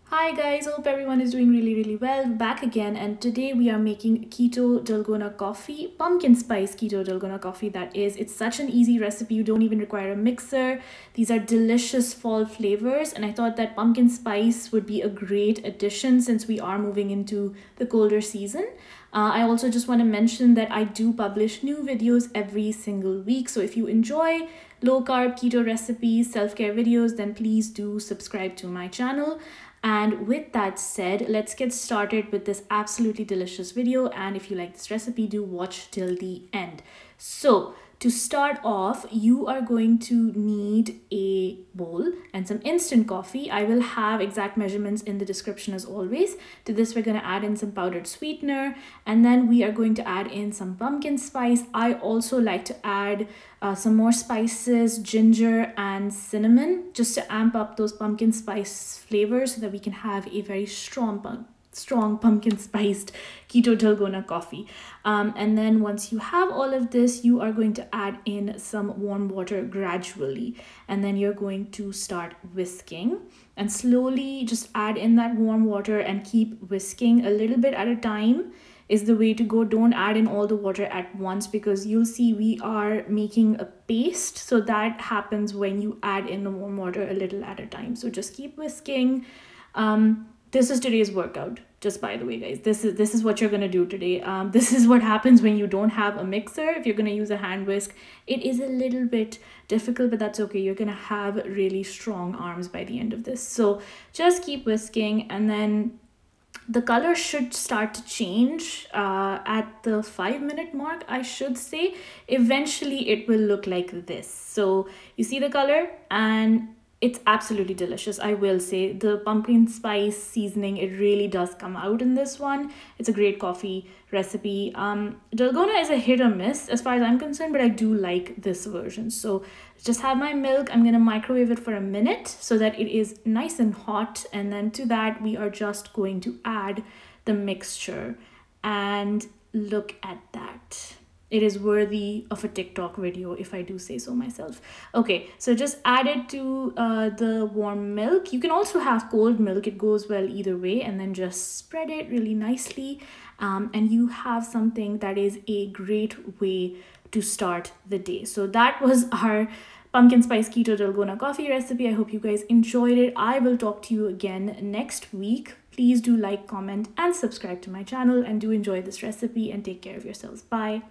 Hi guys, hope everyone is doing really well. Back again, and today we are making Keto Dalgona coffee, pumpkin spice Keto Dalgona coffee that is. It's such an easy recipe, you don't even require a mixer. These are delicious fall flavors, and I thought that pumpkin spice would be a great addition since we are moving into the colder season. I also just want to mention that I do publish new videos every single week, so if you enjoy low-carb keto recipes, self-care videos, then please do subscribe to my channel. And with that said, let's get started with this absolutely delicious video. And if you like this recipe, do watch till the end. So to start off, you are going to need a bowl and some instant coffee. I will have exact measurements in the description as always. To this, we're going to add in some powdered sweetener, and then we are going to add in some pumpkin spice. I also like to add some more spices, ginger and cinnamon, just to amp up those pumpkin spice flavors so that we can have a very strong pumpkin spiced Keto Dalgona coffee. And then once you have all of this, you are going to add in some warm water gradually, and then you're going to start whisking and slowly just add in that warm water and keep whisking a little bit at a time is the way to go. Don't add in all the water at once because you'll see we are making a paste, so that happens when you add in the warm water a little at a time. So just keep whisking. This is today's workout, just by the way, guys. This is what you're gonna do today. This is what happens when you don't have a mixer. If you're gonna use a hand whisk, it is a little bit difficult, but that's okay. You're gonna have really strong arms by the end of this. So just keep whisking, and then the color should start to change at the 5-minute mark, I should say. Eventually it will look like this. So you see the color, and it's absolutely delicious. I will say the pumpkin spice seasoning, it really does come out in this one. It's a great coffee recipe. Dalgona is a hit or miss as far as I'm concerned, but I do like this version. So just have my milk. I'm gonna microwave it for a minute so that it is nice and hot, and then to that we are just going to add the mixture, and look at that. It is worthy of a TikTok video, if I do say so myself. Okay, so just add it to the warm milk. You can also have cold milk, it goes well either way, and then just spread it really nicely, and you have something that is a great way to start the day. So that was our pumpkin spice Keto Dalgona coffee recipe. I hope you guys enjoyed it. I will talk to you again next week. Please do like, comment, and subscribe to my channel, and do enjoy this recipe, and take care of yourselves. Bye.